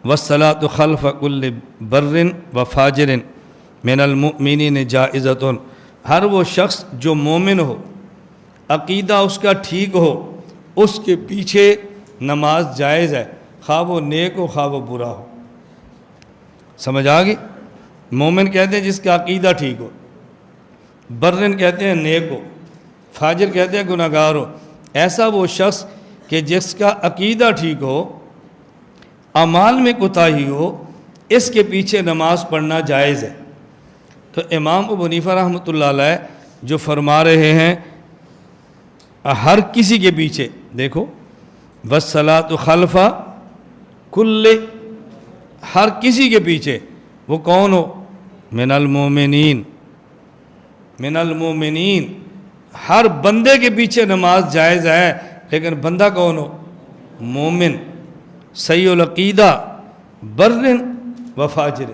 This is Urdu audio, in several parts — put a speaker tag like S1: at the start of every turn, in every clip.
S1: والصلاۃ خلف کل بر و فاجر من المؤمنین جائزۃ، ہر وہ شخص جو مومن ہو، عقیدہ اس کا ٹھیک ہو، اس کے پیچھے نماز جائز ہے، خواہ وہ نیک ہو خواہ وہ برا ہو۔ سمجھ آ گئی؟ مومن کہتے ہیں جس کا عقیدہ ٹھیک ہو، برن کہتے ہیں نیک ہو، فاجر کہتے ہیں گناہ گار ہو۔ ایسا وہ شخص کہ جس کا عقیدہ ٹھیک ہو، اعمال میں کوتاہی ہو، اس کے پیچھے نماز پڑھنا جائز ہے۔ تو امام ابو حنیفہ رحمۃ اللہ علیہ جو فرما رہے ہیں ہر کسی کے پیچھے، دیکھو والصلاۃ خلف کل، ہر کسی کے پیچھے، وہ کون ہو؟ من المومنین، من المومنین، ہر بندے کے پیچھے نماز جائز ہے، لیکن بندہ کون ہو؟ مومن، صحیح العقیدہ، برن و فاجر،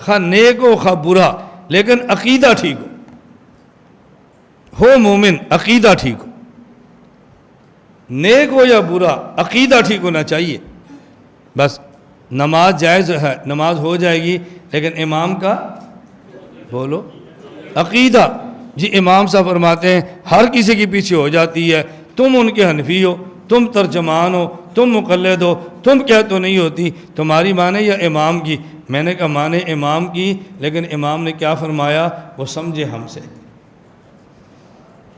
S1: خواہ نیک ہو خواہ برا، لیکن عقیدہ ٹھیک ہو مومن، عقیدہ ٹھیک ہو، نیک ہو یا برا، عقیدہ ٹھیک ہونا چاہیے، بس نماز جائز ہے، نماز ہو جائے گی، لیکن امام کا بولو عقیدہ۔ جی امام صاحب فرماتے ہیں ہر کسی کے پیچھے ہو جاتی ہے، تم ان کے حنفی ہو، تم ترجمان ہو، تم مقلد ہو، تم کیا تو نہیں ہوتی، تمہاری مانے یا امام کی؟ میں نے کہا مانے امام کی، لیکن امام نے کیا فرمایا وہ سمجھے ہم سے،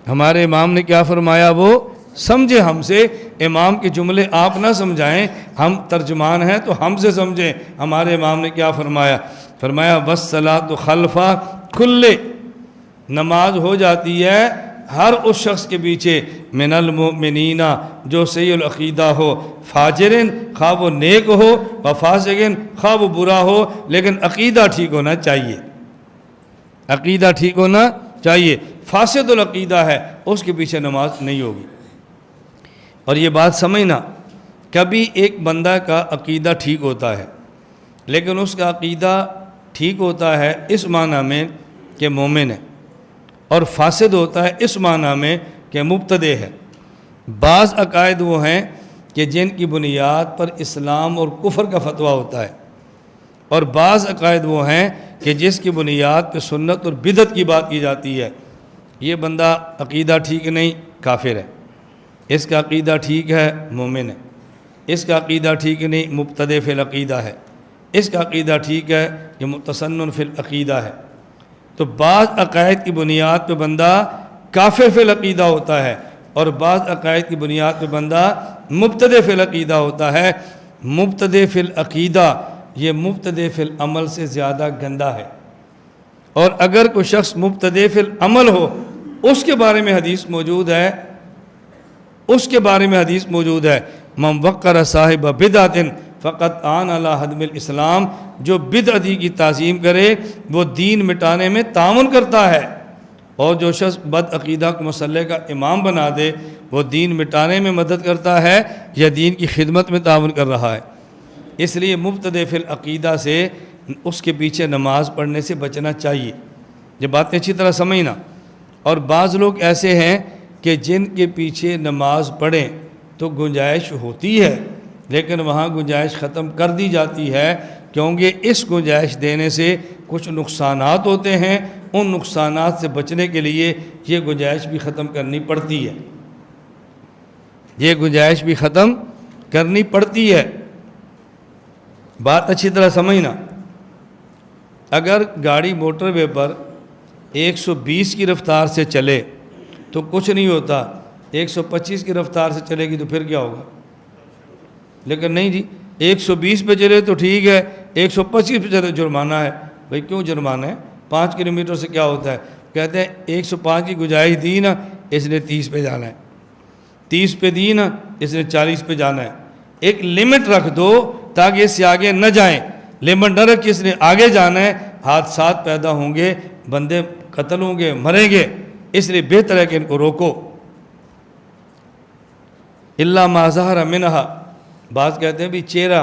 S1: ہمارے امام نے کیا فرمایا وہ سمجھے ہم سے۔ امام کے جملے آپ نہ سمجھائیں، ہم ترجمان ہیں تو ہم سے سمجھیں ہمارے امام نے کیا فرمایا۔ فرمایا والصلاۃ خلف کل، نماز ہو جاتی ہے ہر اس شخص کے پیچھے من المؤمنین جو صحیح العقیدہ ہو، فاجرن خواہ وہ نیک ہو، و فاسقن خواہ وہ برا ہو، لیکن عقیدہ ٹھیک ہونا چاہیے، عقیدہ ٹھیک ہونا چاہیے۔ فاسد العقیدہ ہے اس کے پیچھے نماز نہیں ہوگی۔ اور یہ بات سمجھنا، کبھی ایک بندہ کا عقیدہ ٹھیک ہوتا ہے، لیکن اس کا عقیدہ ٹھیک ہوتا ہے اس معنی میں کہ مومن ہے، اور فاسد ہوتا ہے اس معنی میں کہ مبتدع ہے۔ بعض عقائد وہ ہیں کہ جن کی بنیاد پر اسلام اور کفر کا فتویٰ ہوتا ہے، اور بعض عقائد وہ ہیں کہ جس کی بنیاد پہ سنت اور بدعت کی بات کی جاتی ہے۔ یہ بندہ عقیدہ ٹھیک نہیں، کافر ہے، اس کا عقیدہ ٹھیک ہے، مومن ہے، اس کا عقیدہ ٹھیک نہیں، مبتدع فی العقیدہ ہے، اس کا عقیدہ ٹھیک ہے، یہ متسنن فی العقیدہ ہے۔ تو بعض عقائد کی بنیاد پہ بندہ کافر فی العقیدہ ہوتا ہے، اور بعض عقائد کی بنیاد پہ بندہ مبتدع فی العقیدہ ہوتا ہے۔ مبتدع فی العقیدہ یہ مبتدع فی العمل سے زیادہ گندا ہے، اور اگر کوئی شخص مبتدع فی العمل ہو، اس کے بارے میں حدیث موجود ہے، اس کے بارے میں حدیث موجود ہے، من وقر صاحب بدعت فقط آن علی حدم الاسلام، جو بدعتی کی تعظیم کرے وہ دین مٹانے میں تعاون کرتا ہے، اور جو شخص بد عقیدہ کو مسلح کا امام بنا دے وہ دین مٹانے میں مدد کرتا ہے یا دین کی خدمت میں تعاون کر رہا ہے۔ اس لیے مبتدع فی العقیدہ سے اس کے پیچھے نماز پڑھنے سے بچنا چاہیے۔ یہ باتیں اچھی طرح سمجھنا۔ اور بعض لوگ ایسے ہیں کہ جن کے پیچھے نماز پڑھیں تو گنجائش ہوتی ہے، لیکن وہاں گنجائش ختم کر دی جاتی ہے، کیونکہ اس گنجائش دینے سے کچھ نقصانات ہوتے ہیں، ان نقصانات سے بچنے کے لیے یہ گنجائش بھی ختم کرنی پڑتی ہے، یہ گنجائش بھی ختم کرنی پڑتی ہے۔ بات اچھی طرح سمجھنا۔ اگر گاڑی موٹر وے پر 120 کی رفتار سے چلے تو کچھ نہیں ہوتا، 125 کی رفتار سے چلے گی تو پھر کیا ہوگا؟ لیکن نہیں جی، 120 پہ چلے تو ٹھیک ہے، 125 پہ چلے جرمانہ ہے۔ بھئی کیوں جرمانہ ہے؟ 5 کلومیٹر سے کیا ہوتا ہے؟ کہتے ہیں 105 کی گنجائش دی نا، اس نے 30 پہ جانا ہے، 30 پہ دی نا، اس نے 40 پہ جانا ہے۔ ایک لمٹ رکھ دو تاکہ اس سے آگے نہ جائیں، لمٹ نہ رکھ کے اس نے آگے جانا ہے، حادثات پیدا ہوں گے، بندے قتل ہوں گے، مریں گے، اس لیے بہتر ہے کہ ان کو روکو۔ الا ما ظہر منہا، بعض کہتے ہیں بھی چہرہ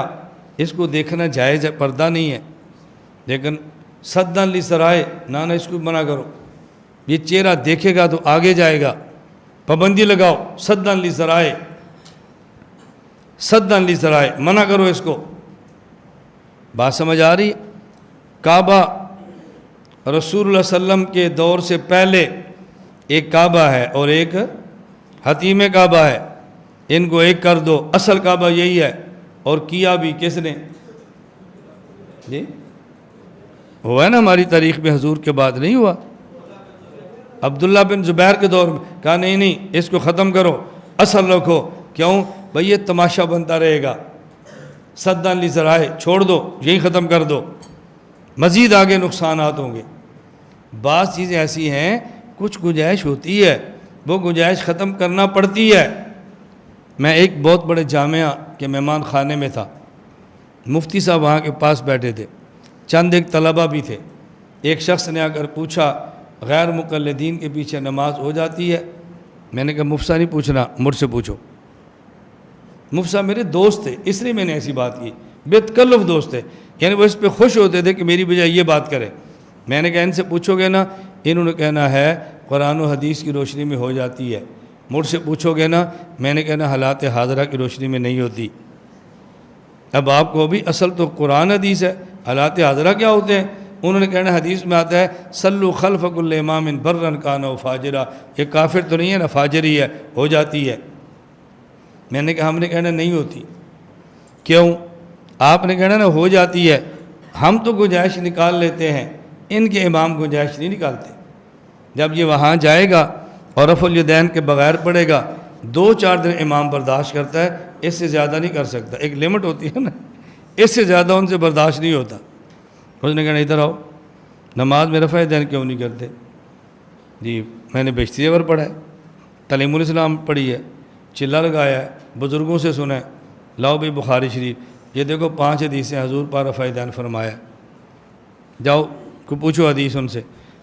S1: اس کو دیکھنا جائز ہے، پردہ نہیں ہے، لیکن صدًا لسرائے، نہ اس کو منع کرو، یہ چہرہ دیکھے گا تو آگے جائے گا، پابندی لگاؤ، صدًا لسرائے، صدًا لسرائے، منع کرو اس کو۔ بات سمجھ آ رہی ہے؟ کعبہ رسول اللہ صلی اللہ علیہ وسلم کے دور سے پہلے ایک کعبہ ہے اور ایک حتیم کعبہ ہے، ان کو ایک کر دو، اصل کعبہ یہی ہے۔ اور کیا بھی کس نے؟ جی ہوا ہے نا ہماری تاریخ میں، حضور کے بعد نہیں ہوا؟ عبداللہ بن زبیر کے دور میں کہا نہیں نہیں اس کو ختم کرو، اصل رکھو۔ کیوں بھئی یہ تماشا بنتا رہے گا، صدًا لذرائع، چھوڑ دو، یہی ختم کر دو، مزید آگے نقصانات ہوں گے۔ بعض چیزیں ایسی ہیں کچھ گنجائش ہوتی ہے، وہ گنجائش ختم کرنا پڑتی ہے۔ میں ایک بہت بڑے جامعہ کے مہمان خانے میں تھا، مفتی صاحب وہاں کے پاس بیٹھے تھے، چند ایک طلبہ بھی تھے۔ ایک شخص نے آ کر پوچھا غیر مقلدین کے پیچھے نماز ہو جاتی ہے؟ میں نے کہا مفتی صاحب نہیں پوچھنا، مجھ سے پوچھو۔ مفتی صاحب میرے دوست تھے، اس لیے میں نے ایسی بات کی، بے تکلف دوست تھے، یعنی وہ اس پہ خوش ہوتے تھے کہ میری بجائے یہ بات کرے۔ میں نے کہا ان سے پوچھو گے نا، انہوں نے کہنا ہے قرآن و حدیث کی روشنی میں ہو جاتی ہے۔ مجھ سے پوچھو گے نا، میں نے کہنا حالات حاضرہ کی روشنی میں نہیں ہوتی۔ اب آپ کو بھی اصل تو قرآن حدیث ہے، حالات حاضرہ کیا ہوتے ہیں؟ انہوں نے کہنا حدیث میں آتا ہے صلو خلف کل امام برًا کان و فاجرا، یہ کافر تو نہیں ہے نا، فاجر ہی ہے، ہو جاتی ہے۔ میں نے کہا ہم نے کہنا نہیں ہوتی۔ کیوں؟ آپ نے کہنا نا ہو جاتی ہے، ہم تو گنجائش نکال لیتے ہیں، ان کے امام گنجائش نہیں نکالتے۔ جب یہ وہاں جائے گا اور رفع الیدین کے بغیر پڑھے گا، 2-4 دن امام برداشت کرتا ہے، اس سے زیادہ نہیں کر سکتا، ایک لمٹ ہوتی ہے نا، اس سے زیادہ ان سے برداشت نہیں ہوتا۔ اس نے کہنا ادھر آؤ، نماز میں رفع الیدین کیوں نہیں کرتے؟ جی میں نے بیشتی زیور پڑھا ہے، تعلیم الاسلام پڑھی ہے، چلہ لگایا ہے، بزرگوں سے سنا ہے، لاؤ بھی بخاری شریف، یہ دیکھو 5 حدیثیں حضور پاک رفع الیدین فرمایا، جاؤ کو پوچھو حدیث ان سے۔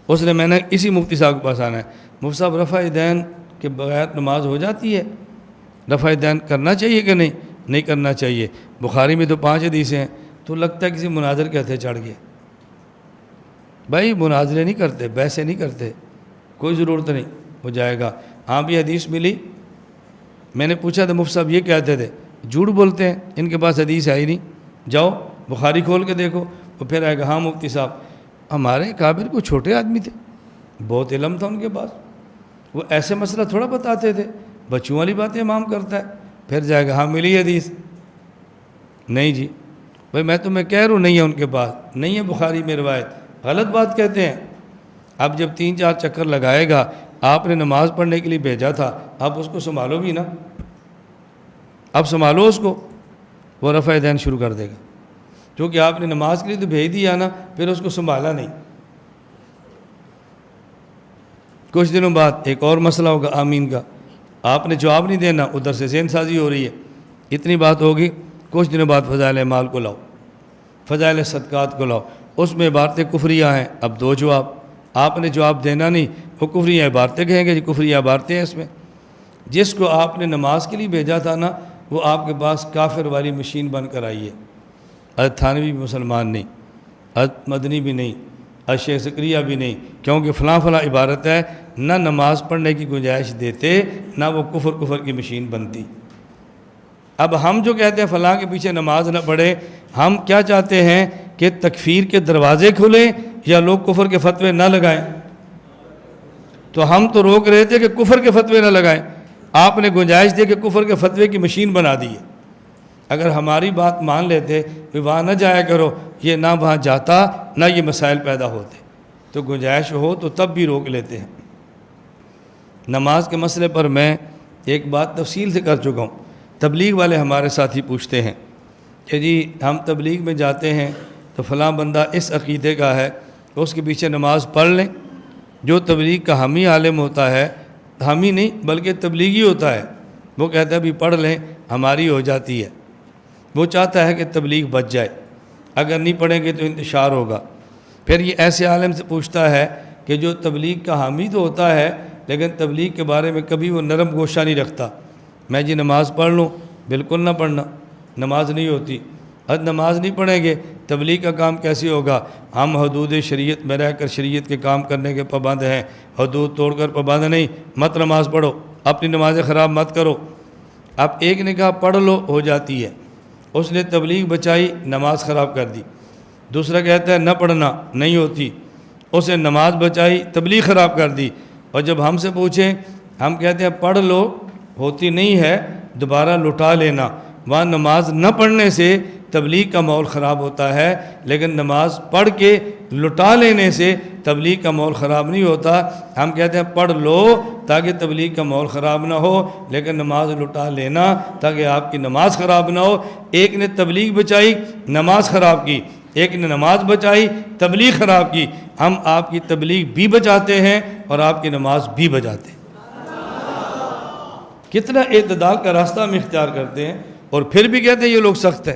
S1: اس نے میں نے اسی مفتی صاحب کے پاس آنا ہے، مفتی صاحب رفع الیدین کے بغیر نماز ہو جاتی ہے؟ رفع الیدین کرنا چاہیے کہ نہیں؟ نہیں کرنا چاہیے۔ بخاری میں تو 5 حدیثیں ہیں، تو لگتا ہے کسی مناظر کے ہتھے چڑھ گئے۔ بھائی مناظرے نہیں کرتے، بحثیں نہیں کرتے، کوئی ضرورت نہیں، ہو جائے گا۔ ہاں بھی حدیث ملی، میں نے پوچھا تھا مفتی صاحب یہ کہتے تھے، جھوٹ بولتے ہیں، ان کے پاس حدیث ہے ہی نہیں، جاؤ بخاری کھول کے دیکھو۔ وہ پھر آئے گا ہاں مفتی صاحب ہمارے کابر کو چھوٹے آدمی تھے، بہت علم تھا ان کے پاس، وہ ایسے مسئلہ تھوڑا بتاتے تھے، بچوں والی باتیں امام کرتا ہے۔ پھر جائے گا ہاں ملی حدیث، نہیں جی بھائی میں تمہیں کہہ رہا ہوں نہیں ہے ان کے پاس، نہیں ہے بخاری میں روایت، غلط بات کہتے ہیں۔ اب جب 3-4 چکر لگائے گا، آپ نے نماز پڑھنے کے لیے بھیجا تھا، آپ اس کو سنبھالو بھی نا، اب سنبھالو اس کو، وہ رفع الیدین شروع کر دے گا، کیونکہ آپ نے نماز کے لیے تو بھیج دیا نا، پھر اس کو سنبھالا نہیں۔ کچھ دنوں بعد ایک اور مسئلہ ہوگا آمین کا، آپ نے جواب نہیں دینا، ادھر سے ذہن سازی ہو رہی ہے، اتنی بات ہوگی۔ کچھ دنوں بعد فضائل اعمال کو لاؤ، فضائل صدقات کو لاؤ، اس میں عبارتیں کفریہ ہیں، اب 2 جواب، آپ نے جواب دینا نہیں، وہ کفریہ عبارتیں کہیں گے، جی کفریہ عبارتیں ہیں اس میں۔ جس کو آپ نے نماز کے لیے بھیجا تھا نا، وہ آپ کے پاس کافر والی مشین بن کر آئی ہے۔ حضرت تھانوی بھی مسلمان نہیں، حضرت مدنی بھی نہیں، حضرت شیخ زکریا بھی نہیں، کیونکہ فلاں فلاں عبارت ہے، نہ نماز پڑھنے کی گنجائش دیتے، نہ وہ کفر کی مشین بنتی۔ اب ہم جو کہتے ہیں فلاں کے پیچھے نماز نہ پڑھے، ہم کیا چاہتے ہیں کہ تکفیر کے دروازے کھلیں یا لوگ کفر کے فتوے نہ لگائیں؟ تو ہم تو روک رہے تھے کہ کفر کے فتوے نہ لگائیں، آپ نے گنجائش دی کہ کفر کے فتوے کی مشین بنا دی ہے۔ اگر ہماری بات مان لیتے کہ وہاں نہ جایا کرو، یہ نہ وہاں جاتا نہ یہ مسائل پیدا ہوتے، تو گنجائش ہو تو تب بھی روک لیتے ہیں۔ نماز کے مسئلے پر میں ایک بات تفصیل سے کر چکا ہوں۔ تبلیغ والے ہمارے ساتھی پوچھتے ہیں کہ جی ہم تبلیغ میں جاتے ہیں تو فلاں بندہ اس عقیدے کا ہے کہ اس کے پیچھے نماز پڑھ لیں۔ جو تبلیغ کا حامی عالم ہوتا ہے، حامی نہیں بلکہ تبلیغی ہوتا ہے، وہ کہتا ہے بھی پڑھ لیں ہماری ہو جاتی ہے، وہ چاہتا ہے کہ تبلیغ بچ جائے، اگر نہیں پڑھیں گے تو انتشار ہوگا۔ پھر یہ ایسے عالم سے پوچھتا ہے کہ جو تبلیغ کا حامی تو ہوتا ہے لیکن تبلیغ کے بارے میں کبھی وہ نرم گوشہ نہیں رکھتا، میں جی نماز پڑھ لوں، بالکل نہ پڑھنا، نماز نہیں ہوتی۔ نماز نہیں پڑھیں گے تبلیغ کا کام کیسے ہوگا؟ ہم حدود شریعت میں رہ کر شریعت کے کام کرنے کے پابند ہیں، حدود توڑ کر پابند نہیں، مت نماز پڑھو، اپنی نمازیں خراب مت کرو۔ اب ایک نے کہا پڑھ لو ہو جاتی ہے، اس نے تبلیغ بچائی، نماز خراب کر دی۔ دوسرا کہتا ہے نہ پڑھنا نہیں ہوتی، اسے نماز بچائی تبلیغ خراب کر دی، اور جب ہم سے پوچھیں ہم کہتے ہیں پڑھ لو، ہوتی نہیں ہے دوبارہ لٹا لینا۔ وہاں نماز نہ پڑھنے سے تبلیغ کا ماحول خراب ہوتا ہے، لیکن نماز پڑھ کے لٹا لینے سے تبلیغ کا ماحول خراب نہیں ہوتا۔ ہم کہتے ہیں پڑھ لو تاکہ تبلیغ کا ماحول خراب نہ ہو، لیکن نماز لٹا لینا تاکہ آپ کی نماز خراب نہ ہو۔ ایک نے تبلیغ بچائی نماز خراب کی، ایک نے نماز بچائی تبلیغ خراب کی۔ ہم آپ کی تبلیغ بھی بچاتے ہیں اور آپ کی نماز بھی بچاتے ہیں۔ کتنا اعتدال کا راستہ ہم اختیار کرتے ہیں، اور پھر بھی کہتے ہیں یہ لوگ سخت ہیں۔